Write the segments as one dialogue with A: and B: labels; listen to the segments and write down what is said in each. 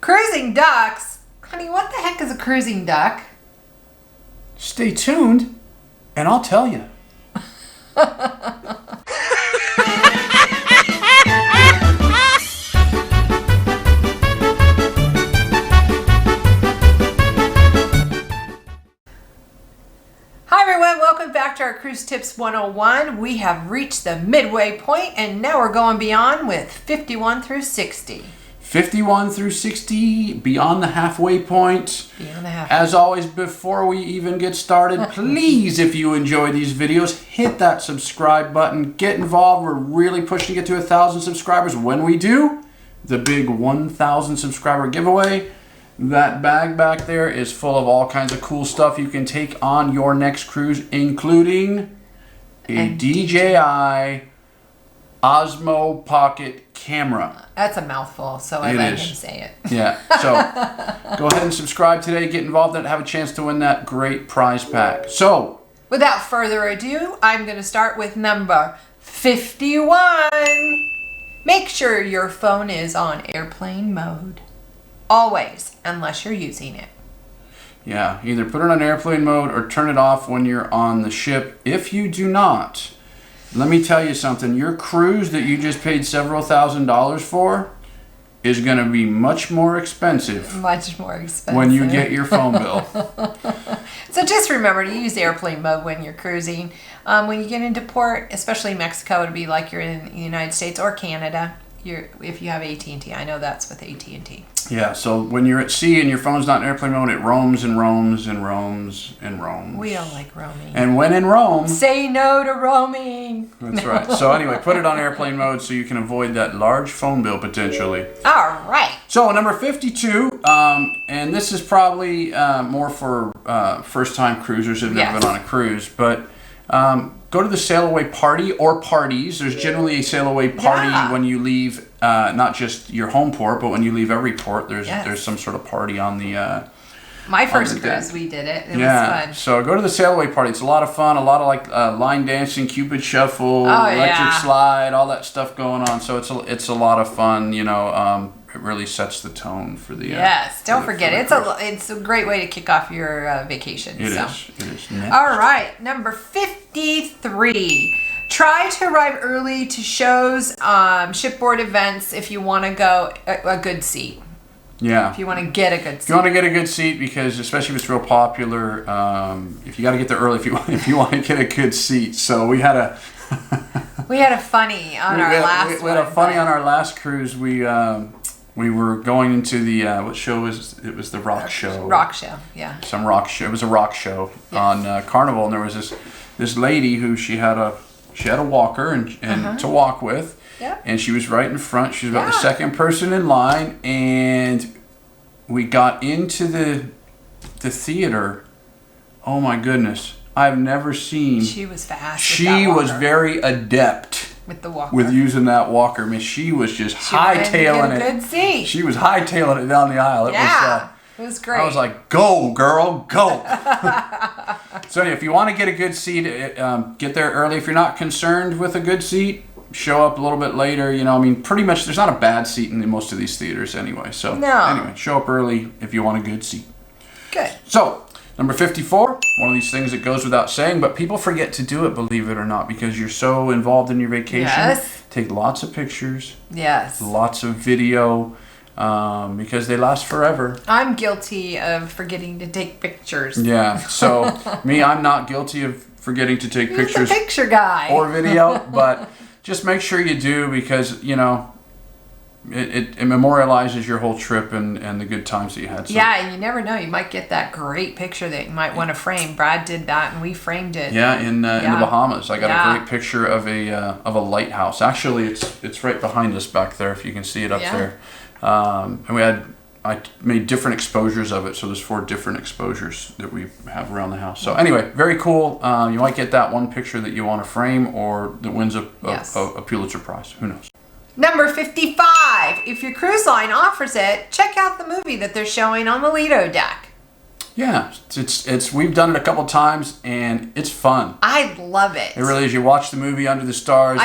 A: Cruising ducks? Honey, what the heck is a cruising duck?
B: Stay tuned, and I'll tell you.
A: Hi everyone, welcome back to our Cruise Tips 101. We have reached the midway point, and now we're going beyond with 51 through 60.
B: 51 through 60, beyond the halfway point.
A: Beyond the halfway.
B: As always, before we even get started, please, if you enjoy these videos, hit that subscribe button. Get involved. We're really pushing to get to 1,000 subscribers. When we do, the big 1,000 subscriber giveaway. That bag back there is full of all kinds of cool stuff you can take on your next cruise, including a DJI Osmo Pocket camera.
A: That's a mouthful, so I let him say it.
B: Yeah, so go ahead and subscribe today, get involved and have a chance to win that great prize pack. So,
A: without further ado, I'm going to start with number 51. Make sure your phone is on airplane mode. Always, unless you're using it.
B: yeah, either put it on airplane mode or turn it off when you're on the ship. If you do not, let me tell you something. Your cruise that you just paid several $1,000s for is going to be much more expensive.
A: Much more expensive.
B: When you get your phone bill.
A: So just remember to use airplane mode when you're cruising. When you get into port, especially Mexico, it'll be like you're in the United States or Canada. If you have AT&T. I know that's with AT&T.
B: Yeah, so when you're at sea and your phone's not in airplane mode, it roams and roams and roams and roams.
A: We don't like roaming.
B: And when in Rome...
A: say no to roaming.
B: That's right. So anyway, put it on airplane mode so you can avoid that large phone bill potentially.
A: All right.
B: So number 52, and this is probably more for first-time cruisers who've never been on a cruise, but go to the sail away party or parties. There's generally a sail away party when you leave, not just your home port, but when you leave every port. There's some sort of party on the.
A: My first cruise, we did it. It was fun.
B: So go to the sail away party. It's a lot of fun. A lot of like line dancing, Cupid shuffle, electric slide, all that stuff going on. So it's a lot of fun. You know, it really sets the tone for the.
A: Yes, don't forget it's a great way to kick off your vacation.
B: It is.
A: All right, number 53. Try to arrive early to shows, shipboard events if you want to go a good seat.
B: Yeah.
A: If you want to get a good seat.
B: If you want to get a good seat, because especially if it's real popular, if you got to get there early if you want to get a good seat. So we had a
A: funny on our last
B: we had a funny on our last cruise. We were going into the what show was it? It was the rock show.
A: Rock show, yeah.
B: Some rock show. It was a rock show on Carnival, and there was this lady who she had a walker and to walk with.
A: Yeah.
B: And she was right in front. She was about the second person in line, and we got into the theater. Oh my goodness. I've never seen.
A: She was fast.
B: She was very adept
A: with the walker.
B: With using that walker. I mean, she was just hightailing it.
A: Good seat.
B: She was hightailing it down the aisle.
A: It was great.
B: I was like, go, girl, go. So anyway, if you want to get a good seat, get there early. If you're not concerned with a good seat, show up a little bit later. You know, I mean, pretty much there's not a bad seat in most of these theaters anyway. So anyway, show up early if you want a good seat.
A: Good.
B: So, number 54, one of these things that goes without saying, but people forget to do it, believe it or not, because you're so involved in your vacation.
A: Yes.
B: Take lots of pictures.
A: Yes.
B: Lots of video. Because they last forever.
A: I'm guilty of forgetting to take pictures.
B: Yeah, so I'm not guilty of forgetting to take pictures.
A: The picture guy.
B: Or video, but just make sure you do, because, you know, it memorializes your whole trip and the good times that you had. So,
A: yeah, and you never know. You might get that great picture that you might want to frame. Brad did that, and we framed it.
B: Yeah, in the Bahamas. I got a great picture of a lighthouse. Actually, it's right behind us back there, if you can see it up there. And I made different exposures of it, so there's 4 different exposures that we have around the house. So anyway, very cool. You might get that one picture that you want to frame, or that wins a Pulitzer Prize. Who knows?
A: Number 55. If your cruise line offers it, check out the movie that they're showing on the Lido deck.
B: Yeah, it's we've done it a couple times, and it's fun.
A: I love it.
B: It really is. You watch the movie under the stars.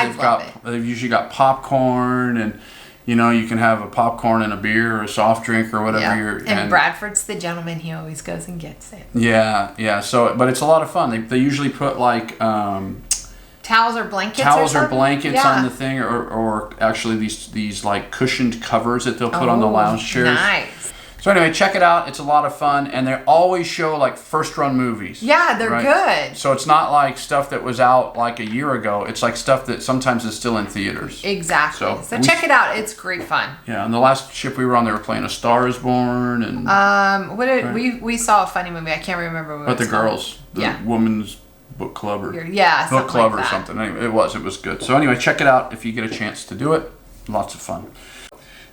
B: They've usually got popcorn, and You know, you can have a popcorn and a beer or a soft drink or whatever you're.
A: And Bradford's the gentleman. He always goes and gets it.
B: Yeah. So, but it's a lot of fun. They usually put like
A: towels or blankets.
B: On the thing, or actually these like cushioned covers that they'll put on the lounge chairs.
A: Nice.
B: So anyway, check it out. It's a lot of fun, and they always show like first run movies.
A: Yeah, they're good.
B: So it's not like stuff that was out like a year ago. It's like stuff that sometimes is still in theaters.
A: Exactly. So check it out. It's great fun.
B: Yeah, and the last ship we were on, they were playing A Star Is Born, and
A: we saw a funny movie. I can't remember what.
B: But the girls, the women's book club or book club or something. Anyway, it was good. So anyway, check it out if you get a chance to do it. Lots of fun.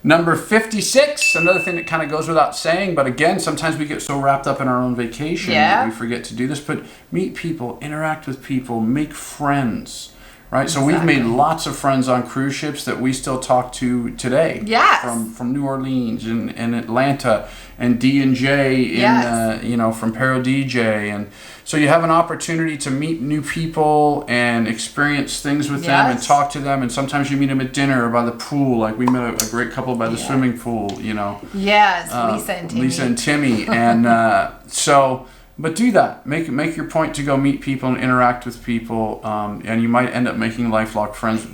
B: Number 56, another thing that kind of goes without saying, but again, sometimes we get so wrapped up in our own vacation that we forget to do this, but meet people, interact with people, make friends, right? Exactly. So we've made lots of friends on cruise ships that we still talk to today.
A: Yes.
B: From New Orleans and Atlanta and D&J from Pero DJ. And so you have an opportunity to meet new people and experience things with them and talk to them. And sometimes you meet them at dinner or by the pool. Like we met a great couple by the swimming pool, you know.
A: Yes, Lisa and Timmy.
B: And but do that. Make your point to go meet people and interact with people. And you might end up making lifelong friends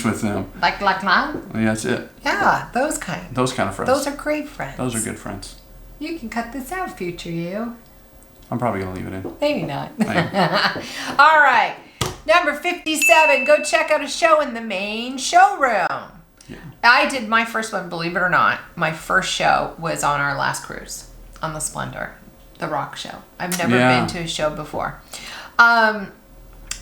B: with them.
A: Like
B: Yeah, that's it.
A: Yeah, those kind of friends. Those are great friends.
B: Those are good friends.
A: You can cut this out, future you.
B: I'm probably going to leave it in.
A: Maybe not. All right. Number 57. Go check out a show in the main showroom. Yeah. I did my first one, believe it or not. My first show was on our last cruise on the Splendor, the rock show. I've never been to a show before.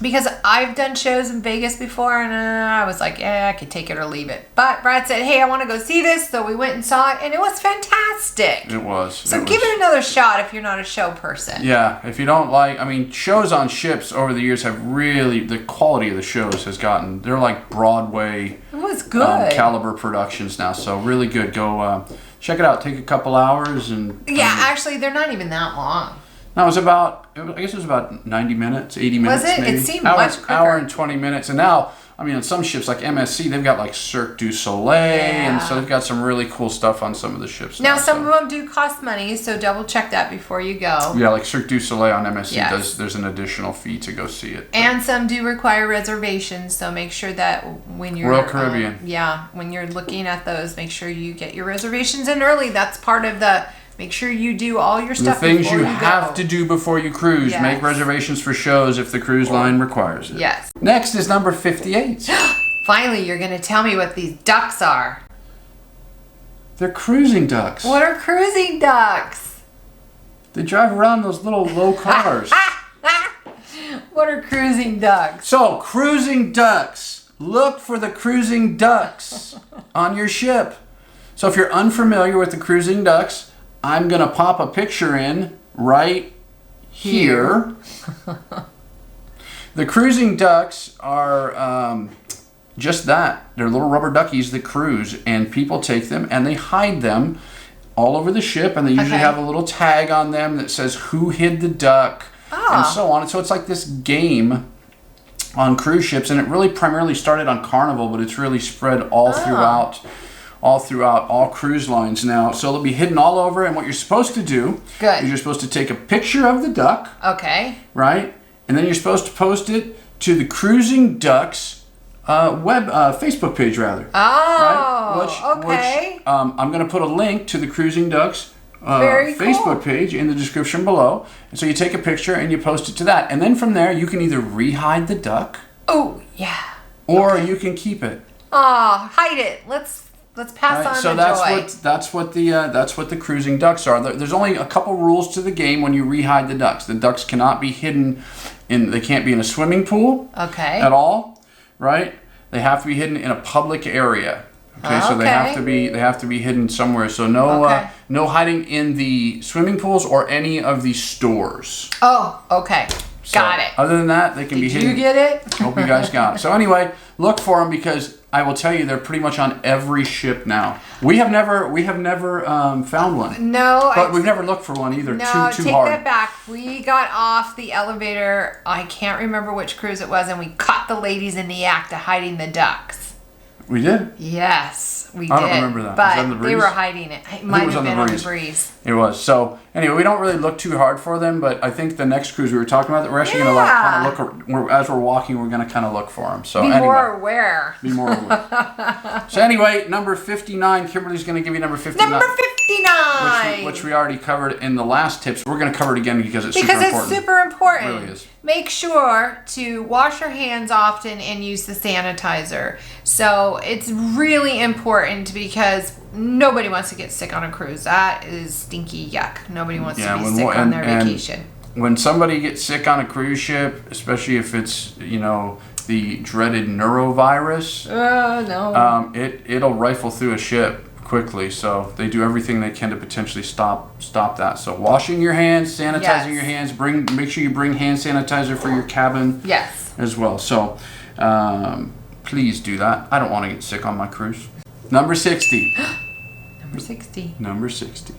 A: Because I've done shows in Vegas before, and I was like, I could take it or leave it. But Brad said, hey, I want to go see this. So we went and saw it, and it was fantastic.
B: It was.
A: So give it another shot if you're not a show person.
B: Yeah, if you don't shows on ships over the years have really, the quality of the shows has gotten, they're like Broadway.
A: It was good.
B: Caliber productions now, so really good. Go check it out. Take a couple hours.
A: Actually, they're not even that long.
B: No, I guess it was about 90 minutes, 80 minutes.
A: Was it?
B: Maybe.
A: It seemed much quicker.
B: Hour and 20 minutes. And now, on some ships like MSC, they've got like Cirque du Soleil. And so they've got some really cool stuff on some of the ships.
A: Now some of them do cost money, so double check that before you go.
B: Yeah, like Cirque du Soleil on MSC there's an additional fee to go see it.
A: And some do require reservations, so make sure that when you're...
B: Royal Caribbean.
A: When you're looking at those, make sure you get your reservations in early. That's part of the... Make sure you do all your stuff before you go.
B: The things you have to do before you cruise. Yes. Make reservations for shows if the cruise line requires it.
A: Yes.
B: Next is number 58.
A: Finally, you're going to tell me what these ducks are.
B: They're cruising ducks.
A: What are cruising ducks?
B: They drive around those little low cars.
A: What are cruising ducks?
B: So, cruising ducks. Look for the cruising ducks on your ship. So if you're unfamiliar with the cruising ducks, I'm going to pop a picture in right here. The cruising ducks are just that. They're little rubber duckies that cruise, and people take them and they hide them all over the ship, and they usually have a little tag on them that says who hid the duck and so on. And so it's like this game on cruise ships, and it really primarily started on Carnival, but it's really spread all throughout all cruise lines now. So they'll be hidden all over, and what you're supposed to do is you're supposed to take a picture of the duck.
A: Okay.
B: Right? And then you're supposed to post it to the Cruising Ducks Facebook page, rather.
A: Oh,
B: Which I'm going to put a link to the Cruising Ducks Facebook page in the description below. And so you take a picture and you post it to that. And then from there, you can either re-hide the duck.
A: Oh, yeah.
B: Or you can keep it.
A: Oh, hide it. Let's pass on
B: so
A: the joy.
B: That's what the cruising ducks are. There's only a couple rules to the game when you re-hide the ducks. The ducks cannot be hidden they can't be in a swimming pool at all, right? They have to be hidden in a public area. Okay, so they have to be hidden somewhere. So no hiding in the swimming pools or any of the stores.
A: Oh, okay. Got it.
B: Other than that, they can be hidden.
A: Did you get it?
B: Hope you guys got it. So anyway, look for them because I will tell you they're pretty much on every ship now. We have never found one.
A: No,
B: but we've never looked for one either.
A: No,
B: too
A: take
B: hard.
A: that back. We got off the elevator. I can't remember which cruise it was, and we caught the ladies in the act of hiding the ducks.
B: We did?
A: Yes, we did.
B: I don't remember that.
A: But
B: Was that on the
A: they
B: Breeze?
A: were hiding it. It might
B: was
A: have
B: on the
A: been on the
B: Breeze.
A: Breeze.
B: It was. So anyway, we don't really look too hard for them, but I think the next cruise we were talking about, that we're actually going to like kind of look, as we're walking, we're going to kind of look for them. So
A: Be
B: anyway,
A: more aware.
B: Be more aware. So anyway, number 59, Kimberly's going to give you number 59.
A: Number 59!
B: Which we already covered in the last tips. We're going to cover it again because it's super important.
A: Because it's super important.
B: It really is.
A: Make sure to wash your hands often and use the sanitizer. So it's really important because nobody wants to get sick on a cruise. That is stinky yuck. Nobody wants to be sick on their vacation.
B: When somebody gets sick on a cruise ship, especially if it's, you know, the dreaded neurovirus,
A: no.
B: It'll rifle through a ship quickly, so they do everything they can to potentially stop that. So washing your hands, sanitizing your hands, make sure you bring hand sanitizer for your cabin as well. So please do that. I don't want to get sick on my cruise. Number 60. Number 60.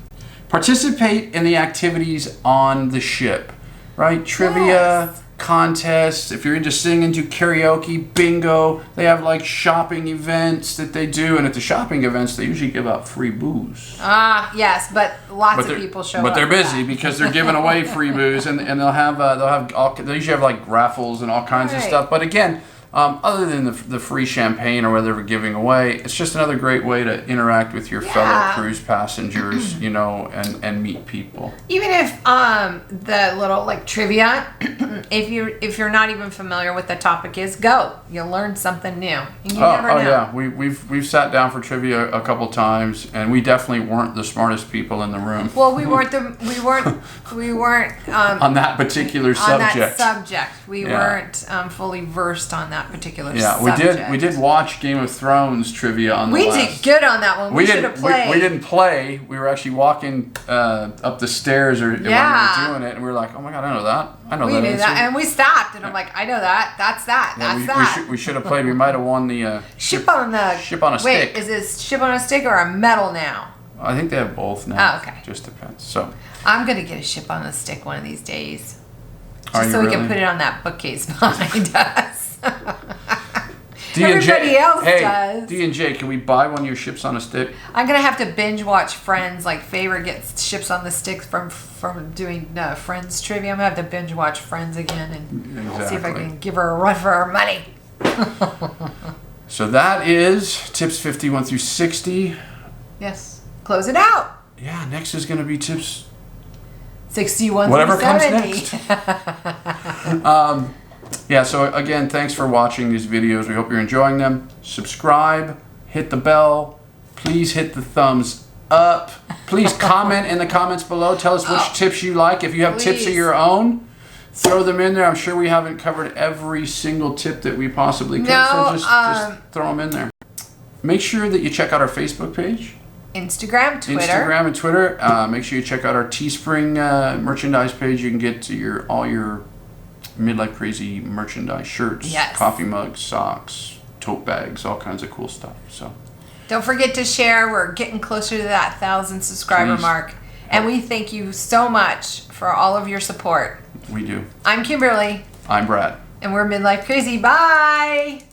B: Participate in the activities on the ship, right? Trivia, contests. If you're into singing, do karaoke, bingo. They have like shopping events that they do, and at the shopping events, they usually give out free booze.
A: Yes, but lots of people show up.
B: But they're busy because they're giving away free booze, and they usually have like raffles and all kinds of stuff. But again, other than the free champagne or whatever they're giving away, it's just another great way to interact with your fellow cruise passengers, you know, and meet people. Even
A: if the little like trivia, if you're not even familiar with the topic is, go. You'll learn something new. And you never know.
B: Yeah, we've sat down for trivia a couple times, and we definitely weren't the smartest people in the room.
A: Well, we weren't
B: on that particular subject.
A: We weren't fully versed on that particular subject.
B: Yeah, we did watch Game of Thrones trivia on the last.
A: We did good on that one. We should have played.
B: We didn't play. We were actually walking up the stairs when we were doing it, and we were like, oh my God, I know that.
A: We knew that. And we stopped, and I'm like, I know that. That's that. That's that.
B: We should have played. We might have won the
A: ship on a stick. Wait, is this ship on a stick or a medal now?
B: I think they have both now.
A: Oh, okay.
B: Just depends. So
A: I'm going to get a ship on a stick one of these days. Just so we can put it on that bookcase behind us. Everybody else does.
B: D&J, can we buy one of your ships on a stick?
A: I'm going to have to binge watch Friends. Like, Favor gets ships on the stick from doing Friends trivia. I'm going to have to binge watch Friends again and see if I can give her a run for her money.
B: So that is tips 51 through 60.
A: Yes. Close it out.
B: Yeah, next is going to be tips
A: 61
B: whatever
A: through 70.
B: Comes next. Yeah, so again, thanks for watching these videos. We hope you're enjoying them. Subscribe, hit the bell, please hit the thumbs up. Please comment in the comments below. Tell us which tips you like. If you have tips of your own, throw them in there. I'm sure we haven't covered every single tip that we possibly could, so just throw them in there. Make sure that you check out our Facebook page.
A: Instagram, and
B: Twitter. Make sure you check out our Teespring merchandise page. You can get to all your Midlife Crazy merchandise, shirts, coffee mugs, socks, tote bags, all kinds of cool stuff. So
A: don't forget to share. We're getting closer to that 1,000 subscriber mark. And we thank you so much for all of your support.
B: We do.
A: I'm Kimberly.
B: I'm Brad.
A: And we're Midlife Crazy. Bye.